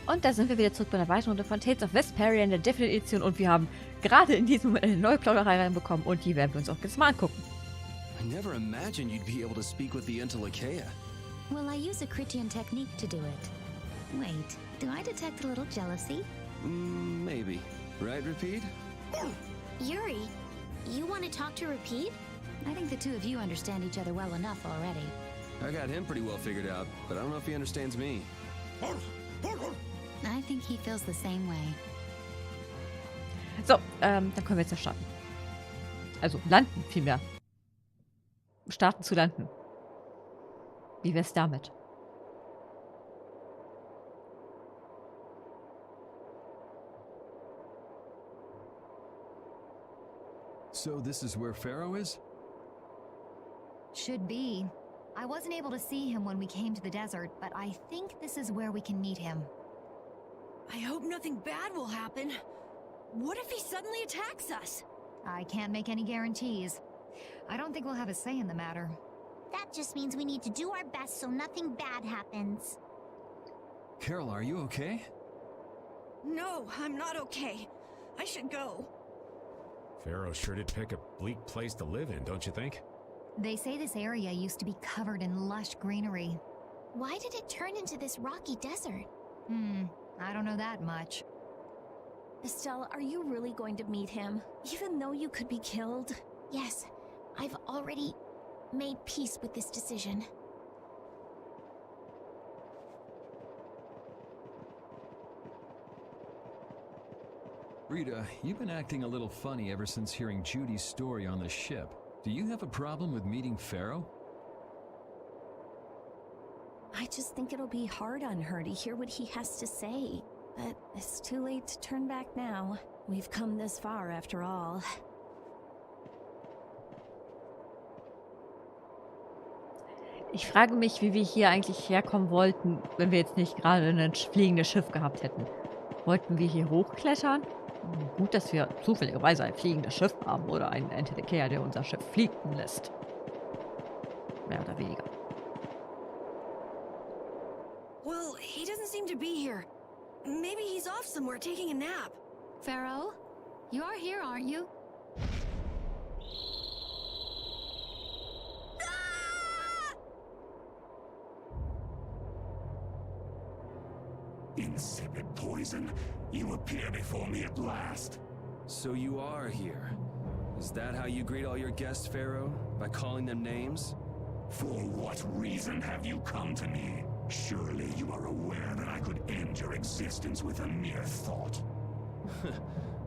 Und da sind wir wieder zurück bei einer weiteren Runde von Tales of Vesperia in der Definite Edition und wir haben gerade in diesem Moment eine neue Plauderei reinbekommen und die werden wir uns auch jetzt mal angucken. I never imagined you'd be able to speak with the Aque-Blastia. Well, I use a Critian technique to do it. Wait, do I detect a little jealousy? Maybe. Right, Repeat? Yuri, you want to talk to Repeat? I think the two of you understand each other well enough already. I got him pretty well figured out, but I don't know if he understands me. I think he feels the same way. So, dann können wir jetzt ja starten. Also, landen vielmehr. Starten zu landen. Wie wär's damit? So this is where Phaeroh is? Should be. I wasn't able to see him when we came to the desert, but I think this is where we can meet him. I hope nothing bad will happen. What if he suddenly attacks us? I can't make any guarantees. I don't think we'll have a say in the matter. That just means we need to do our best so nothing bad happens. Carol, are you okay? No, I'm not okay. I should go. Phaeroh sure did pick a bleak place to live in, don't you think? They say this area used to be covered in lush greenery. Why did it turn into this rocky desert? I don't know that much. Estelle, are you really going to meet him, even though you could be killed? Yes, I've already made peace with this decision. Rita, you've been acting a little funny ever since hearing Judy's story on the ship. Do you have a problem with meeting Phaeroh? I just think it'll be hard on her to hear what he has to say. But it's too late to turn back now. We've come this far after all. Ich frage mich, wie wir hier eigentlich herkommen wollten, wenn wir jetzt nicht gerade ein fliegendes Schiff gehabt hätten. Wollten wir hier hochklettern? Gut, dass wir zufälligerweise ein fliegendes Schiff haben oder einen Aque-Blastia, der unser Schiff fliegen lässt. Mehr oder weniger. Well, he doesn't seem to be here. Maybe he's off somewhere taking a nap. Phaeroh, you are here, aren't you? Insipid poison, you appear before me at last. So you are here. Is that how you greet all your guests, Phaeroh? By calling them names? For what reason have you come to me? Surely you are aware that I could end your existence with a mere thought.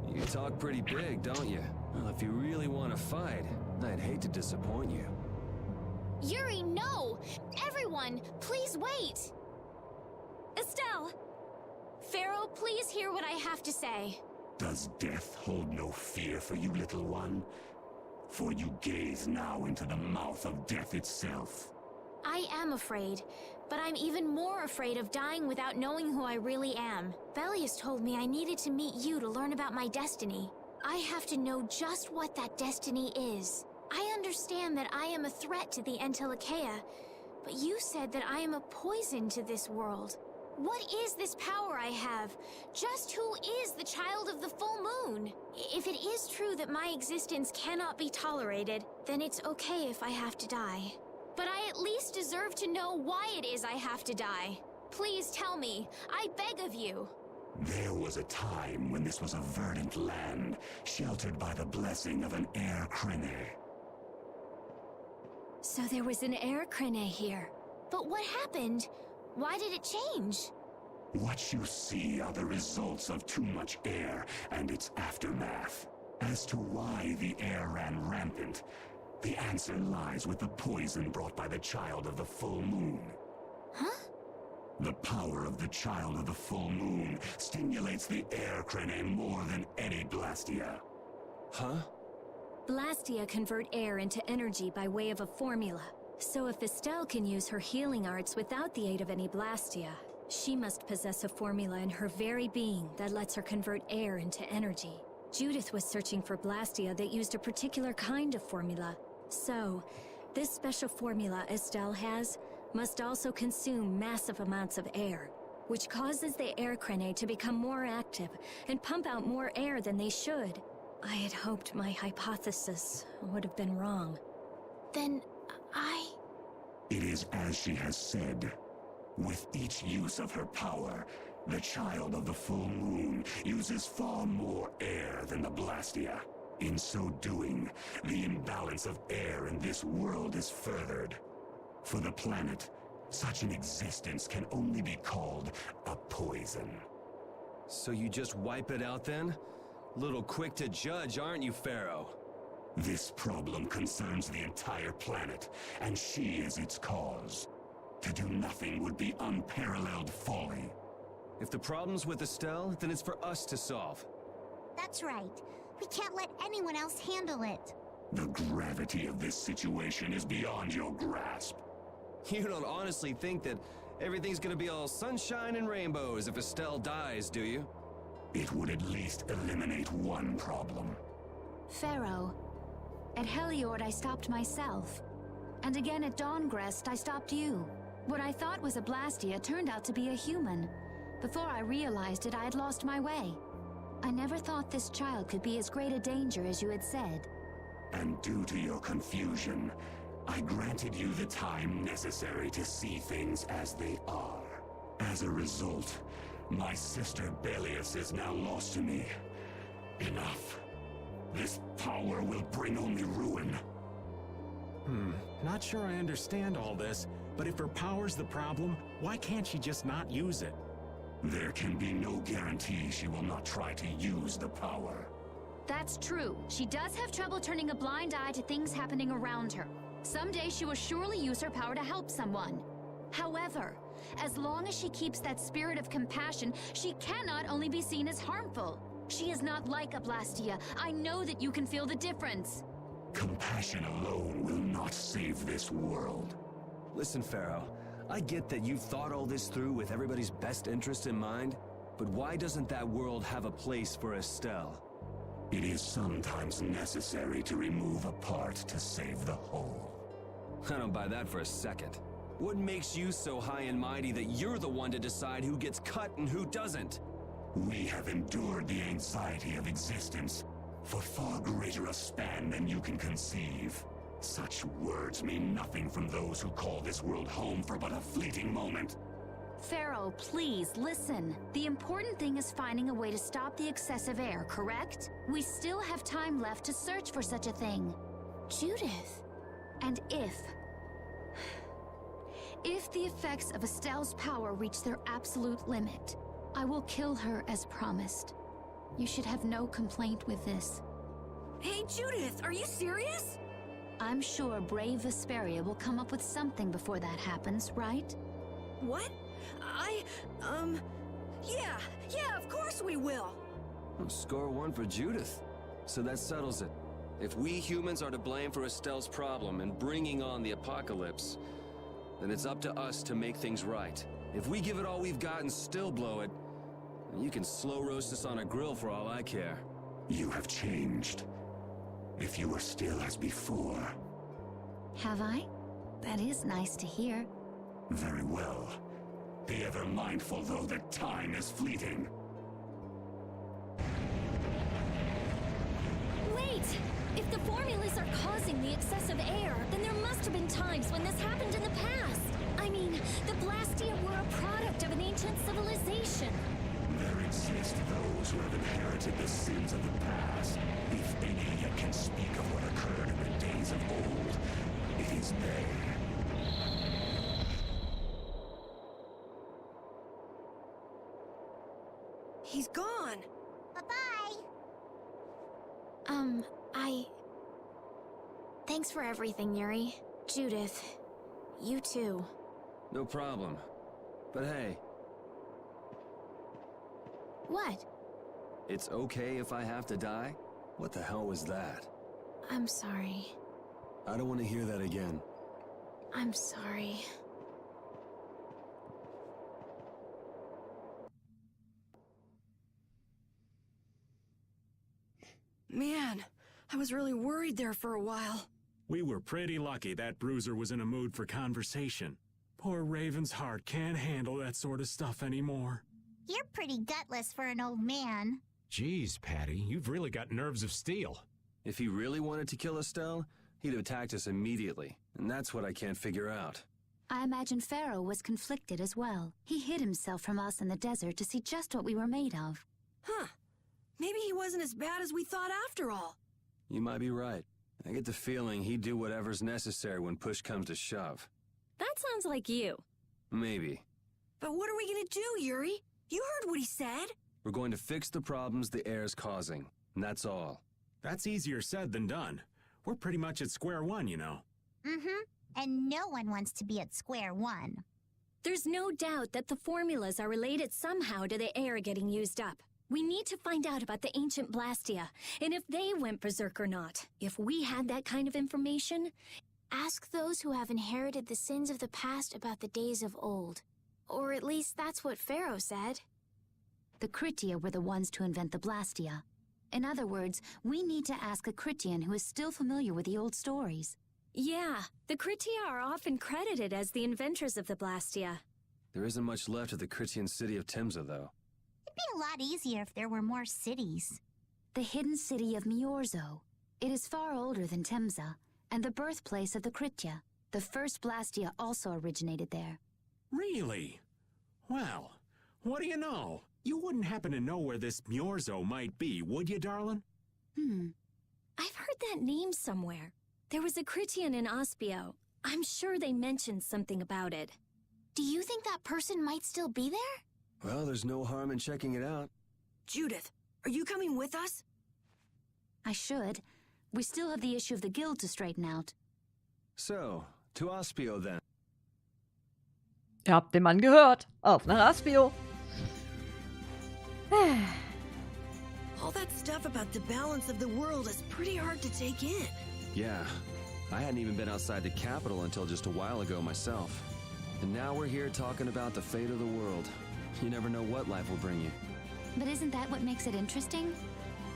You talk pretty big, don't you? Well, if you really want to fight, I'd hate to disappoint you. Yuri, no! Everyone, please wait! Estelle! Phaeroh, please hear what I have to say. Does death hold no fear for you, little one? For you gaze now into the mouth of death itself. I am afraid, but I'm even more afraid of dying without knowing who I really am. Velius told me I needed to meet you to learn about my destiny. I have to know just what that destiny is. I understand that I am a threat to the Aque-Blastia, but you said that I am a poison to this world. What is this power I have? Just who is the child of the full moon? If it is true that my existence cannot be tolerated, then it's okay if I have to die. But I at least deserve to know why it is I have to die. Please tell me, I beg of you. There was a time when this was a verdant land, sheltered by the blessing of an air crene. So there was an air crene here. But what happened? Why did it change? What you see are the results of too much air and its aftermath. As to why the air ran rampant, the answer lies with the poison brought by the child of the full moon. Huh? The power of the child of the full moon stimulates the air crene more than any Blastia. Huh? Blastia convert air into energy by way of a formula. So if Estelle can use her healing arts without the aid of any Blastia, she must possess a formula in her very being that lets her convert air into energy. Judith was searching for Blastia that used a particular kind of formula. So, this special formula Estelle has must also consume massive amounts of air, which causes the air cranae to become more active and pump out more air than they should. I had hoped my hypothesis would have been wrong. Then It is as she has said. With each use of her power, the child of the full moon uses far more air than the Blastia. In so doing, the imbalance of air in this world is furthered. For the planet, such an existence can only be called a poison. So you just wipe it out then? Little quick to judge, aren't you, Phaeroh? This problem concerns the entire planet, and she is its cause. To do nothing would be unparalleled folly. If the problem's with Estelle, then it's for us to solve. That's right. We can't let anyone else handle it. The gravity of this situation is beyond your grasp. You don't honestly think that everything's gonna be all sunshine and rainbows if Estelle dies, do you? It would at least eliminate one problem. Phaeroh, at Heliord I stopped myself. And again at Dawngrest I stopped you. What I thought was a Blastia turned out to be a human. Before I realized it, I had lost my way. I never thought this child could be as great a danger as you had said. And due to your confusion, I granted you the time necessary to see things as they are. As a result, my sister Belius is now lost to me. Enough. This power will bring only ruin. Not sure I understand all this, but if her power's the problem, why can't she just not use it? There can be no guarantee she will not try to use the power. That's true. She does have trouble turning a blind eye to things happening around her. Someday she will surely use her power to help someone. However, as long as she keeps that spirit of compassion, she cannot only be seen as harmful. She is not like a Blastia. I know that you can feel the difference. Compassion alone will not save this world. Listen, Phaeroh, I get that you've thought all this through with everybody's best interest in mind, but why doesn't that world have a place for Estelle? It is sometimes necessary to remove a part to save the whole. I don't buy that for a second. What makes you so high and mighty that you're the one to decide who gets cut and who doesn't? We have endured the anxiety of existence for far greater a span than you can conceive. Such words mean nothing from those who call this world home for but a fleeting moment. Phaeroh, please, listen. The important thing is finding a way to stop the excessive air, correct? We still have time left to search for such a thing. Judith. And if the effects of Estelle's power reach their absolute limit, I will kill her as promised. You should have no complaint with this. Hey, Judith, are you serious? I'm sure brave Vesperia will come up with something before that happens, right? What? Yeah, of course we will. Well, score one for Judith. So that settles it. If we humans are to blame for Estelle's problem and bringing on the apocalypse, then it's up to us to make things right. If we give it all we've got and still blow it, then you can slow roast us on a grill for all I care. You have changed. If you were still as before. Have I? That is nice to hear. Very well. Be ever mindful, though, that time is fleeting. Wait! If the formulas are causing the excessive air, then there must have been times when this happened in the past. I mean, the Blastia were a product of an ancient civilization. There exist those who have inherited the sins of the past. If any yet can speak of what occurred in the days of old, it is they. He's gone. Bye-bye. Thanks for everything, Yuri. Judith, you too. No problem. But hey, What? it's okay if I have to die? What the hell was that? I'm sorry. I don't want to hear that again. I'm sorry. Man, I was really worried there for a while. We were pretty lucky that bruiser was in a mood for conversation. Poor Raven's heart can't handle that sort of stuff anymore. You're pretty gutless for an old man. Geez, Patty, you've really got nerves of steel. If he really wanted to kill Estelle, he'd have attacked us immediately. And that's what I can't figure out. I imagine Phaeroh was conflicted as well. He hid himself from us in the desert to see just what we were made of. Huh. Maybe he wasn't as bad as we thought after all. You might be right. I get the feeling he'd do whatever's necessary when push comes to shove. That sounds like you. Maybe. But what are we gonna do, Yuri? You heard what he said. We're going to fix the problems the air's causing, and that's all. That's easier said than done. We're pretty much at square one, you know. Mm-hmm. And no one wants to be at square one. There's no doubt that the formulas are related somehow to the air getting used up. We need to find out about the ancient Blastia, and if they went berserk or not. If we had that kind of information, Ask those who have inherited the sins of the past about the days of old. Or at least that's what Phaeroh said. The Critia were the ones to invent the Blastia. In other words, we need to ask a Critian who is still familiar with the old stories. yeah, the Critia are often credited as the inventors of the Blastia. There isn't much left of the Critian city of Timza, though. It'd be a lot easier if there were more cities. The hidden city of Miorzo. It is far older than Timza, and the birthplace of the Critia. The first Blastia also originated there. Really? Well, what do you know? You wouldn't happen to know where this Miorzo might be, would you, darling? I've heard that name somewhere. There was a Critian in Ospio. I'm sure they mentioned something about it. Do you think that person might still be there? Well, there's no harm in checking it out. Judith, are you coming with us? I should. We still have the issue of the guild to straighten out. So, to Ospio then. Ihr habt den Mann gehört. Auf nach Aspio. All that stuff about the balance of the world is pretty hard to take in. Yeah, I hadn't even been outside the capital until just a while ago myself. And now we're here talking about the fate of the world. You never know what life will bring you. But isn't that what makes it interesting?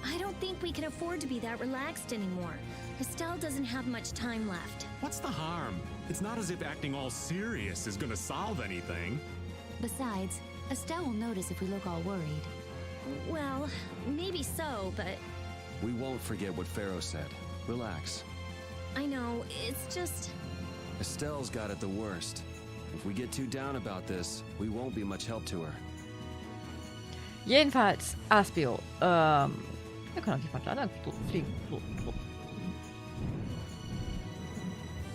I don't think we can afford to be that relaxed anymore. Estelle doesn't have much time left. What's the harm? It's not as if acting all serious is gonna solve anything. Besides, Estelle will notice if we look all worried. Well, maybe so, but We won't forget what Phaeroh said. Relax. I know, it's just... Estelle's got it the worst. If we get too down about this, we won't be much help to her. Jedenfalls, Aspio. Wir können auch nicht mal da lang fliegen. So.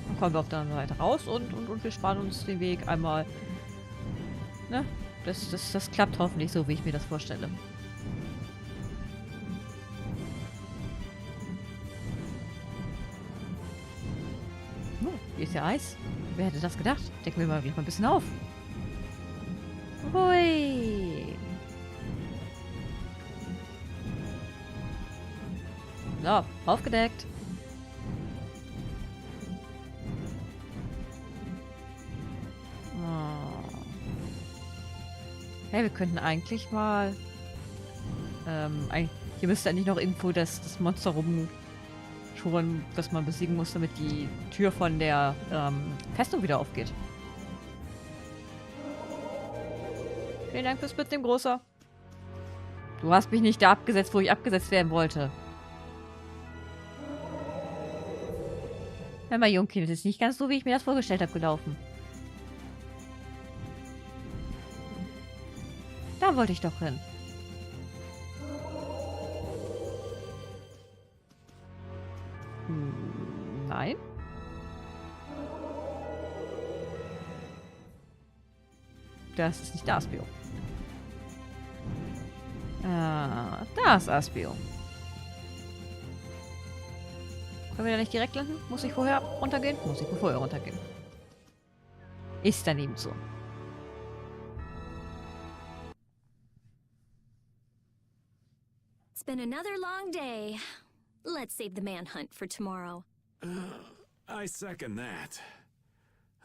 Dann kommen wir auf der anderen Seite raus und wir sparen uns den Weg einmal. Ne? Das klappt hoffentlich so, wie ich mir das vorstelle. Hier ist ja Eis. Wer hätte das gedacht? Decken wir mal ein bisschen auf. Hui. So, aufgedeckt. Oh. Hey, wir könnten eigentlich mal... hier müsste eigentlich noch irgendwo das Monster rumschuren, das man besiegen muss, damit die Tür von der Festung wieder aufgeht. Vielen Dank fürs Mitnehmen, Großer. Du hast mich nicht da abgesetzt, wo ich abgesetzt werden wollte. Hör mal, Jungkind, das ist nicht ganz so, wie ich mir das vorgestellt habe, gelaufen. Da wollte ich doch hin. Nein. Das ist nicht der Aspio. Da ist Aspio. Können wir da nicht direkt landen? Muss ich vorher runtergehen? Muss ich vorher runtergehen. Ist dann eben so. It's been another long day. Let's save the manhunt for tomorrow. I second that.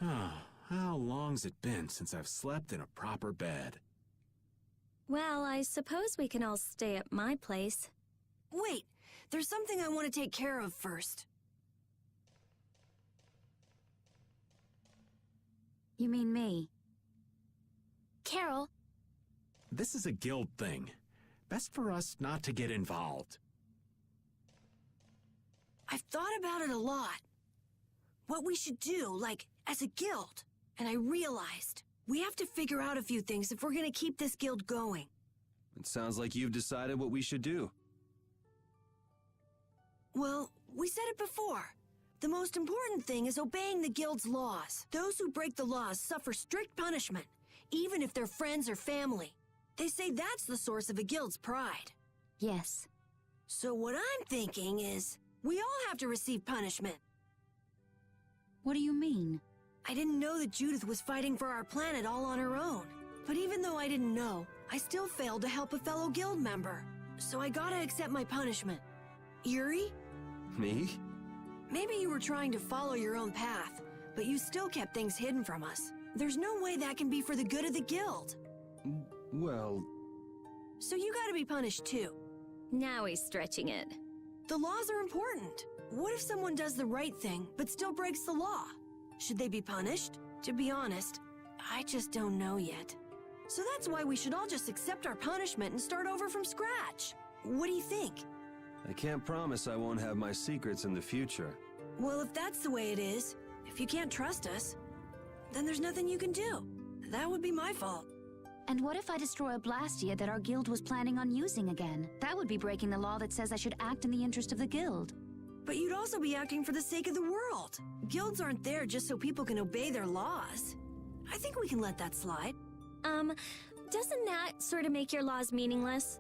How long's it been since I've slept in a proper bed? Well, I suppose we can all stay at my place. Wait, there's something I want to take care of first. You mean me? Carol, This is a guild thing. Best for us not to get involved. I've thought about it a lot. What we should do, like, as a guild. And I realized we have to figure out a few things if we're gonna keep this guild going. It sounds like you've decided what we should do. Well, we said it before. The most important thing is obeying the guild's laws. Those who break the laws suffer strict punishment, even if they're friends or family. They say that's the source of a guild's pride. Yes. So what I'm thinking is, we all have to receive punishment. What do you mean? I didn't know that Judith was fighting for our planet all on her own. But even though I didn't know, I still failed to help a fellow guild member. So I gotta accept my punishment. Yuri? Me? Maybe you were trying to follow your own path, but you still kept things hidden from us. There's no way that can be for the good of the guild. Well... So you gotta be punished too. Now he's stretching it. The laws are important. What if someone does the right thing, but still breaks the law? Should they be punished? To be honest, I just don't know yet. So that's why we should all just accept our punishment and start over from scratch. What do you think? I can't promise I won't have my secrets in the future. Well, if that's the way it is, if you can't trust us, then there's nothing you can do. That would be my fault. And what if I destroy a Blastia that our guild was planning on using again? That would be breaking the law that says I should act in the interest of the guild. But you'd also be acting for the sake of the world. Guilds aren't there just so people can obey their laws. I think we can let that slide. Doesn't that sort of make your laws meaningless?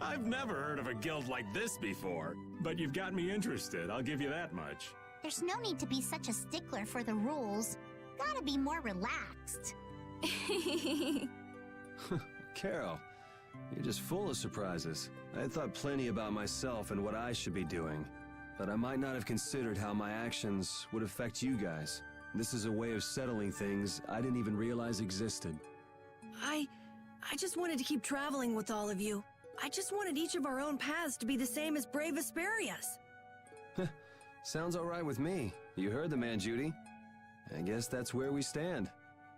I've never heard of a guild like this before, but you've got me interested, I'll give you that much. There's no need to be such a stickler for the rules. Gotta be more relaxed. Carol, you're just full of surprises. I had thought plenty about myself and what I should be doing, but I might not have considered how my actions would affect you guys. This is a way of settling things I didn't even realize existed. I just wanted to keep traveling with all of you. I just wanted each of our own paths to be the same as brave Vesperia's. Sounds all right with me. You heard the man, Judy. I guess that's where we stand.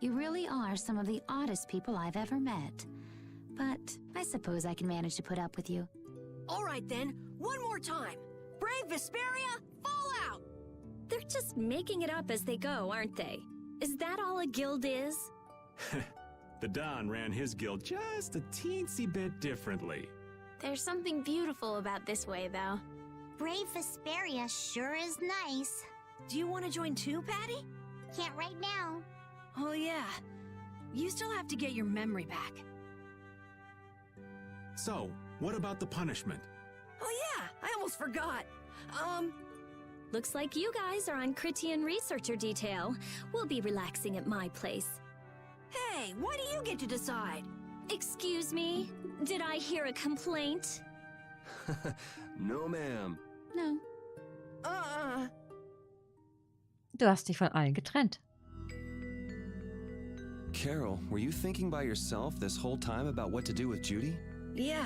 You really are some of the oddest people I've ever met. But I suppose I can manage to put up with you. All right then, one more time. Brave Vesperia, fall out! They're just making it up as they go, aren't they? Is that all a guild is? The Don ran his guild just a teensy bit differently. there's something beautiful about this way, though. Brave Vesperia sure is nice. Do you want to join too, Patty? Can't right now. Oh yeah. You still have to get your memory back. So, what about the punishment? Oh yeah, I almost forgot. Looks like you guys are on Critian researcher detail. We'll be relaxing at my place. Hey, why do you get to decide? Excuse me? Did I hear a complaint? No, ma'am. No. Du hast dich von allen getrennt. Carol, were you thinking by yourself this whole time about what to do with Judy? Yeah,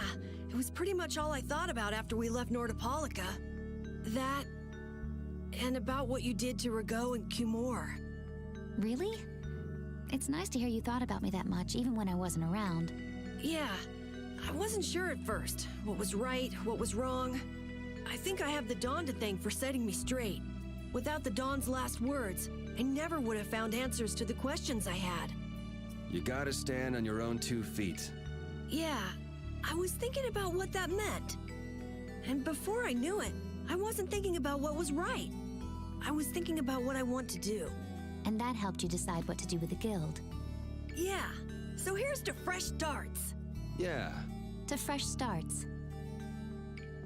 it was pretty much all I thought about after we left Nordopolica. That, and about what you did to Rago and Cumor. Really? It's nice to hear you thought about me that much, even when I wasn't around. Yeah, I wasn't sure at first. What was right, what was wrong. I think I have the Dawn to thank for setting me straight. Without the Dawn's last words, I never would have found answers to the questions I had. You gotta stand on your own 2 feet. Yeah, I was thinking about what that meant. And before I knew it, I wasn't thinking about what was right. I was thinking about what I want to do. And that helped you decide what to do with the guild. Yeah, so here's to fresh starts. Yeah. To fresh starts.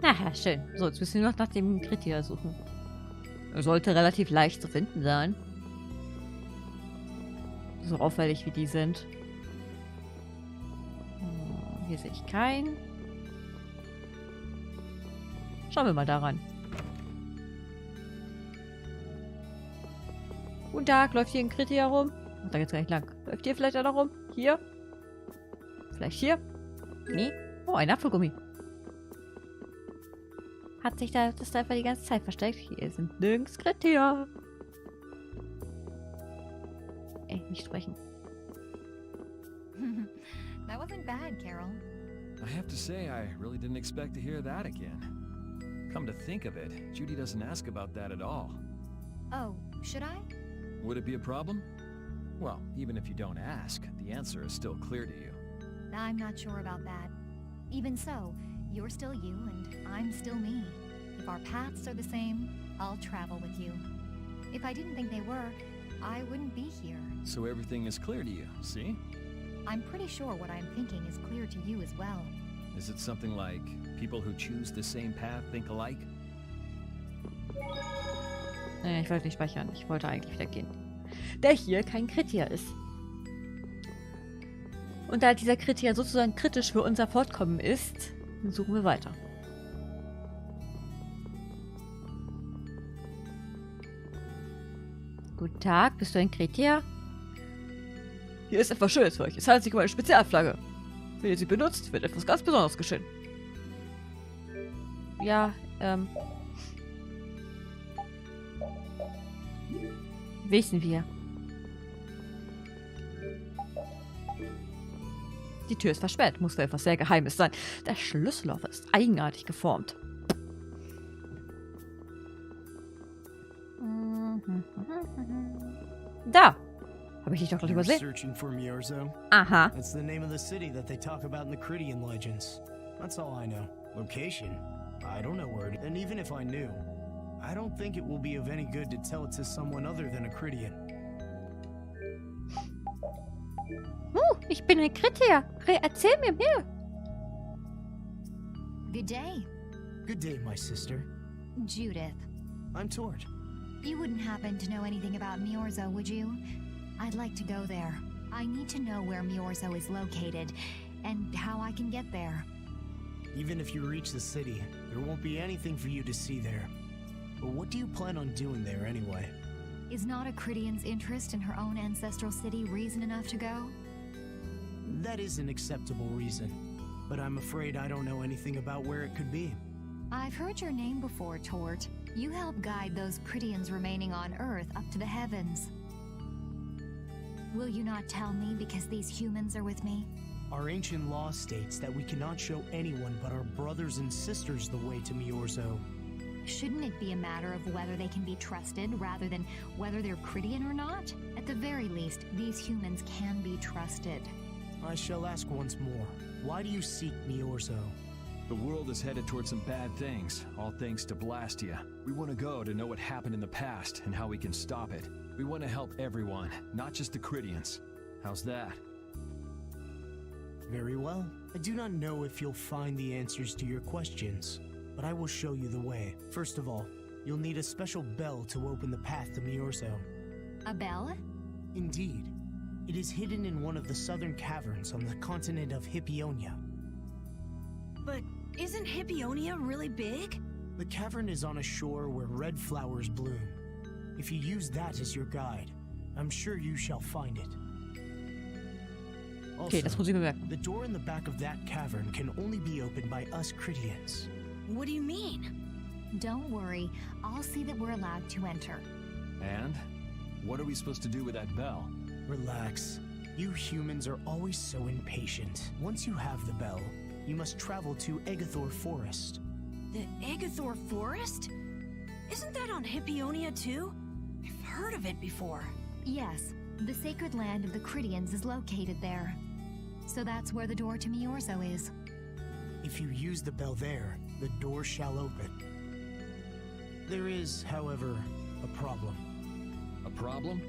Naja, schön. So, jetzt müssen wir noch nach dem Kritiker suchen. Sollte relativ leicht zu finden sein. So auffällig wie die sind. Hier sehe ich keinen. Schauen wir mal daran. Guten Tag, läuft hier ein Kriti herum? Ach, da geht's gar nicht lang. Läuft hier vielleicht einer rum? Hier? Vielleicht hier? Nee? Oh, ein Apfelgummi. Hat sich das einfach die ganze Zeit versteckt? Hier sind nirgends Kritiker. nicht sprechen. That wasn't bad, Carol. I have to say, I really didn't expect to hear that again. Come to think of it, Judy doesn't ask about that at all. Oh, should I? Would it be a problem? Well, even if you don't ask, the answer is still clear to you. I'm not sure about that. Even so, you're still you and I'm still me. If our paths are the same, I'll travel with you. If I didn't think they were, I wouldn't be here. So everything is clear to you, see? I'm pretty sure what I'm thinking is clear to you as well. Is it something like people who choose the same path think alike? Ich wollte nicht speichern. Ich wollte eigentlich wieder gehen. Da hier kein Kritier ist. Und da dieser Kritier sozusagen kritisch für unser Fortkommen ist, suchen wir weiter. Guten Tag, bist du ein Kritier? Hier ist etwas Schönes für euch. Es handelt sich um eine Spezialflagge. Wenn ihr sie benutzt, wird etwas ganz Besonderes geschehen. Ja, wissen wir. Die Tür ist versperrt. Muss für etwas sehr Geheimes sein. Der Schlüsselloch ist eigenartig geformt. Da! Habe ich dich doch gleich übersehen? Searching for Miorzo? Aha. That's the name of the city that they talk about in the Critian legends. That's all I know. Location? I don't know where it is. And even if I knew, I don't think it will be of any good to tell it to someone other than a Critian. Ich bin ein Kritier. Erzähl mir mehr. Good day. Good day, my sister. Judith. I'm Tort. You wouldn't happen to know anything about Miorzo, would you? I'd like to go there. I need to know where Miorzo is located, and how I can get there. Even if you reach the city, there won't be anything for you to see there. But what do you plan on doing there anyway? Is not a Critian's interest in her own ancestral city reason enough to go? That is an acceptable reason, but I'm afraid I don't know anything about where it could be. I've heard your name before, Tort. You help guide those Critians remaining on Earth up to the heavens. Will you not tell me because these humans are with me? Our ancient law states that we cannot show anyone but our brothers and sisters the way to Miorzo. Shouldn't it be a matter of whether they can be trusted rather than whether they're Critian or not? At the very least, these humans can be trusted. I shall ask once more. Why do you seek Miorzo? The world is headed towards some bad things, all thanks to Blastia. We want to go to know what happened in the past and how we can stop it. We want to help everyone, not just the Critians. How's that? Very well. I do not know if you'll find the answers to your questions, but I will show you the way. First of all, you'll need a special bell to open the path to Miorzo. A bell? Indeed. It is hidden in one of the southern caverns on the continent of Hippionia. But isn't Hippionia really big? The cavern is on a shore where red flowers bloom. If you use that as your guide, I'm sure you shall find it. Also, Okay, das muss ich bemerken. the door in the back of that cavern can only be opened by us Critians. What do you mean? Don't worry, I'll see that we're allowed to enter. And? What are we supposed to do with that bell? Relax. You humans are always so impatient. Once you have the bell, you must travel to Egathor Forest. The Egathor Forest? Isn't that on Hippionia too? I've heard of it before. Yes, the sacred land of the Critians is located there. So that's where the door to Miorzo is. If you use the bell there, the door shall open. There is, however, a problem. A problem?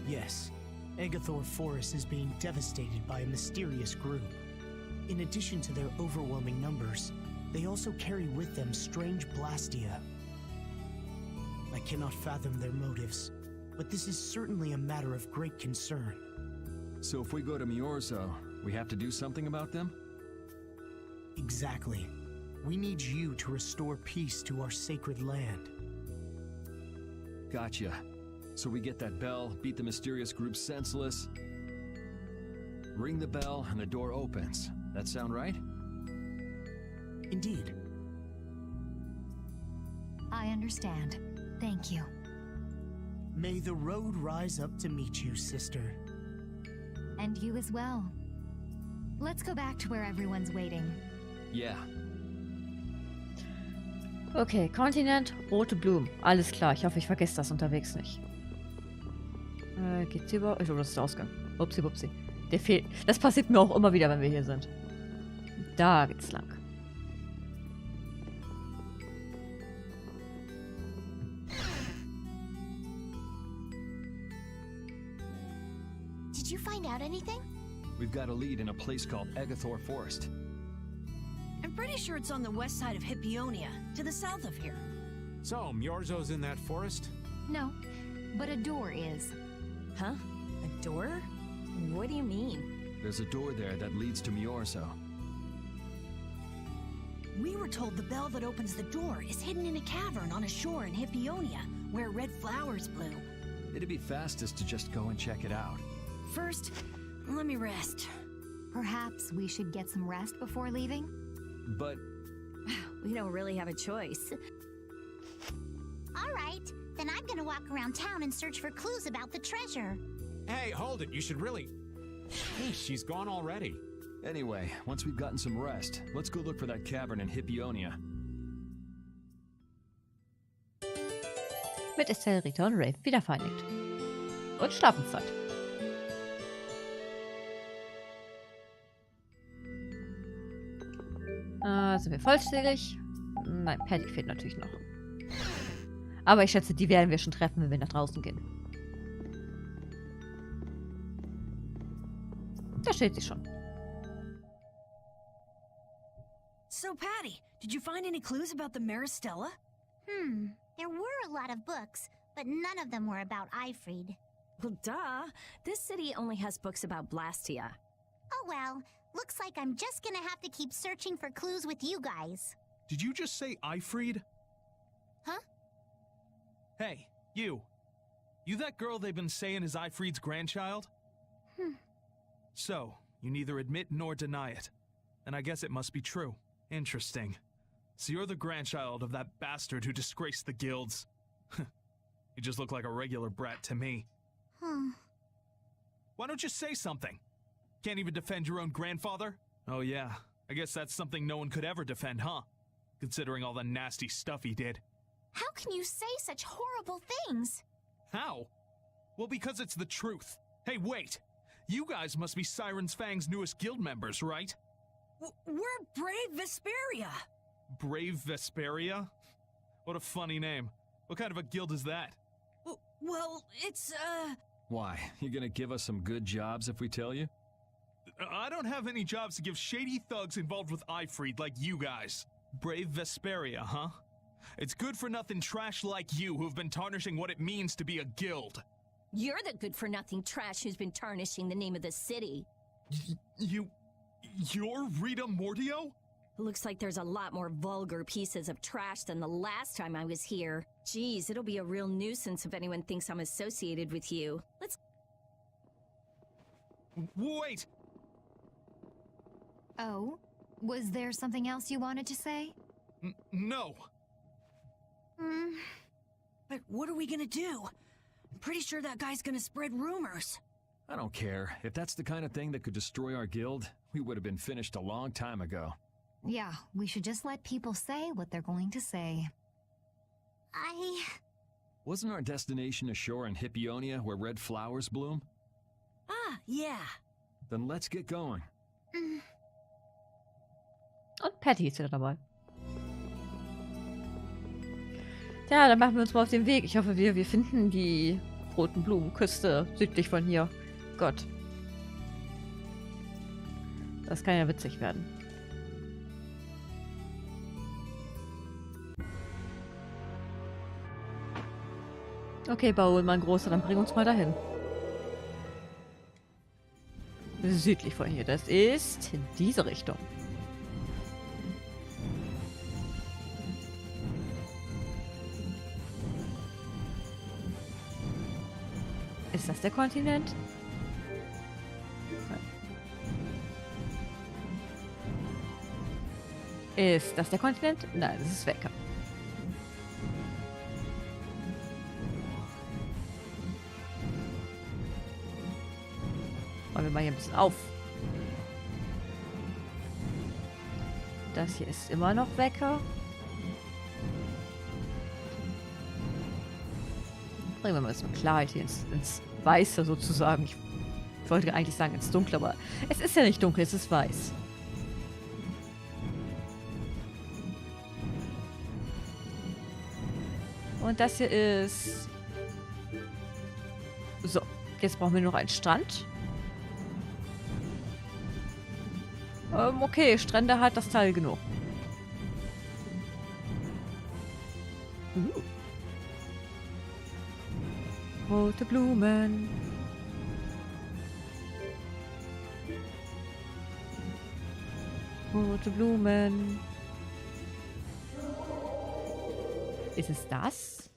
Yes, Egathor Forest is being devastated by a mysterious group. In addition to their overwhelming numbers, they also carry with them strange Blastia. I cannot fathom their motives, but this is certainly a matter of great concern. So if we go to Miorzo, we have to do something about them? Exactly. We need you to restore peace to our sacred land. Gotcha. So we get that bell, beat the mysterious group senseless, ring the bell, and the door opens. That sound right? Indeed. I understand. Thank you. May the road rise up to meet you, sister. And you as well. Let's go back to where everyone's waiting. Yeah. Okay, Kontinent, rote Blumen. Alles klar, ich hoffe, ich vergesse das unterwegs nicht. Geht's hier über? Ich glaube, das ist der Ausgang. Upsi, upsi. Der fehlt. Das passiert mir auch immer wieder, wenn wir hier sind. Da geht's lang. Did you find out anything? We've got a lead in a place called Egathor Forest. I'm pretty sure it's on the west side of Hippionia, to the south of here. So, Myorzo's in that forest? No, but a door is. Huh? A door? What do you mean? There's a door there that leads to Myorzo. We were told the bell that opens the door is hidden in a cavern on a shore in Hippionia, where red flowers bloom. It'd be fastest to just go and check it out. First, let me rest. Perhaps we should get some rest before leaving? But We don't really have a choice. All right, then I'm gonna walk around town and search for clues about the treasure. Hey, hold it. You should really... Hey, she's gone already. anyway, once we've gotten some rest, let's go look for that cavern in Hippionia. Mit Estelle, Ritter und Ray wieder vereinigt. Und Schlafenszeit. Sind wir vollständig? Nein, Paddy fehlt natürlich noch. Aber ich schätze, die werden wir schon treffen, wenn wir nach draußen gehen. Da steht sie schon. So, Patty, did you find any clues about the Maristella? There were a lot of books, but none of them were about Eifried. Well, duh. This city only has books about Blastia. Oh well, looks like I'm just gonna have to keep searching for clues with you guys. Did you just say Eifried? Huh? Hey, you. You that girl they've been saying is Eifried's grandchild? So, you neither admit nor deny it. And I guess it must be true. Interesting. So you're the grandchild of that bastard who disgraced the guilds. You just look like a regular brat to me. Why don't you say something? Can't even defend your own grandfather? Oh yeah, I guess that's something no one could ever defend, huh? Considering all the nasty stuff he did. How can you say such horrible things? How? Well, because it's the truth. Hey, wait! You guys must be Siren's Fang's newest guild members, right? We're Brave Vesperia. Brave Vesperia? What a funny name. What kind of a guild is that? Well, it's, Why, you gonna give us some good jobs if we tell you? I don't have any jobs to give shady thugs involved with Eifried like you guys. Brave Vesperia, huh? It's good-for-nothing trash like you who've been tarnishing what it means to be a guild. You're the good-for-nothing trash who's been tarnishing the name of the city. You're Rita Mordio? Looks like there's a lot more vulgar pieces of trash than the last time I was here. Geez, it'll be a real nuisance if anyone thinks I'm associated with you. Let's... Wait! Oh? Was there something else you wanted to say? No. But what are we gonna do? I'm pretty sure that guy's gonna spread rumors. I don't care. If that's the kind of thing that could destroy our guild, we would have been finished a long time ago. Yeah, we should just let people say what they're going to say. Wasn't our destination a shore in Hippionia where red flowers bloom? Ah, yeah. Then let's get going. Und Patty ist wieder dabei. Ja, dann machen wir uns mal auf den Weg. Ich hoffe, wir finden die roten Blumenküste südlich von hier. Gott. Das kann ja witzig werden. Okay, Baul, mein Großer, dann bring uns mal dahin. Südlich von hier. Das ist in diese Richtung. Ist das der Kontinent? Nein. Ist das der Kontinent? Nein, das ist weg. wir mal hier ein bisschen auf. Das hier ist immer noch Wecker. Bringen wir mal ein bisschen Klarheit hier ins Weiße sozusagen. Ich wollte eigentlich sagen ins Dunkle, aber es ist ja nicht dunkel, es ist weiß. Und das hier ist... So, jetzt brauchen wir noch einen Strand. Okay, Strände hat das Teil genug. Rote Blumen. Rote Blumen. Ist es das?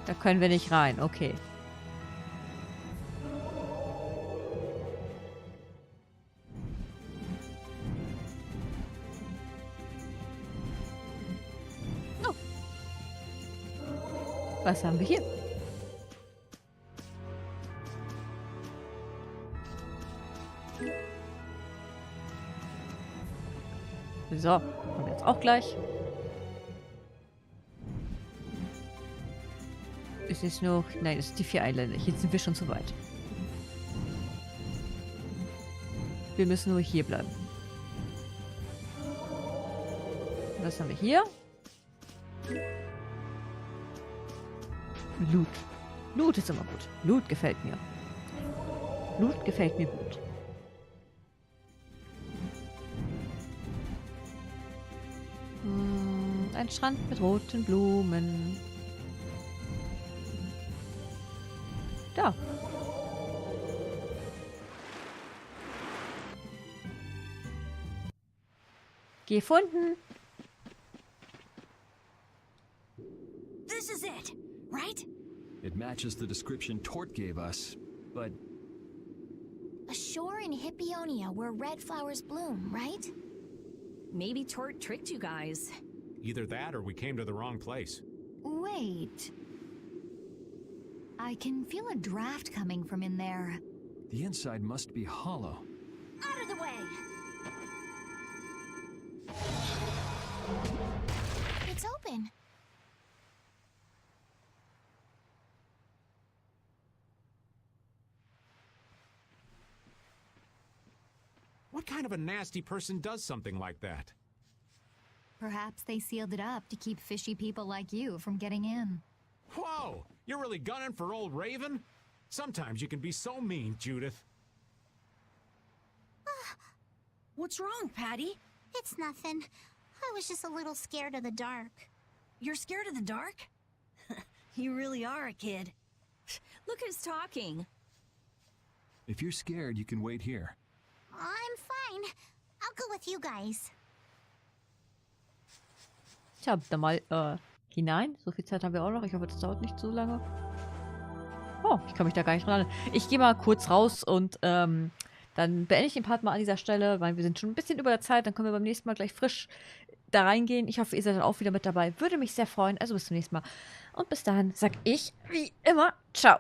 Da können wir nicht rein, okay. Oh. Was haben wir hier? So, haben wir jetzt auch gleich. Ist jetzt noch... Nein, es sind die 4 Eiländer. Jetzt sind wir schon zu weit. Wir müssen nur hier bleiben. Was haben wir hier? Loot. Loot ist immer gut. Loot gefällt mir. Loot gefällt mir gut. Ein Strand mit roten Blumen. Da. Gefunden. This is it, right? It matches the description Tort gave us, but... A shore in Hippionia where red flowers bloom, right? Maybe Tort tricked you guys. Either that or we came to the wrong place. Wait. I can feel a draft coming from in there. The inside must be hollow. Out of the way! It's open. What kind of a nasty person does something like that? Perhaps they sealed it up to keep fishy people like you from getting in. Whoa! You're really gunning for old Raven? Sometimes you can be so mean, Judith. What's wrong, Patty? It's nothing. I was just a little scared of the dark. You're scared of the dark? You really are a kid. Look who's talking. If you're scared, you can wait here. I'm fine. I'll go with you guys. Tja, da mal hinein. So viel Zeit haben wir auch noch. Ich hoffe, das dauert nicht so lange. Oh, ich kann mich da gar nicht dran. Ich gehe mal kurz raus und dann beende ich den Part mal an dieser Stelle, weil wir sind schon ein bisschen über der Zeit. Dann können wir beim nächsten Mal gleich frisch da reingehen. Ich hoffe, ihr seid dann auch wieder mit dabei. Würde mich sehr freuen. Also bis zum nächsten Mal. Und bis dahin sag ich, wie immer, ciao.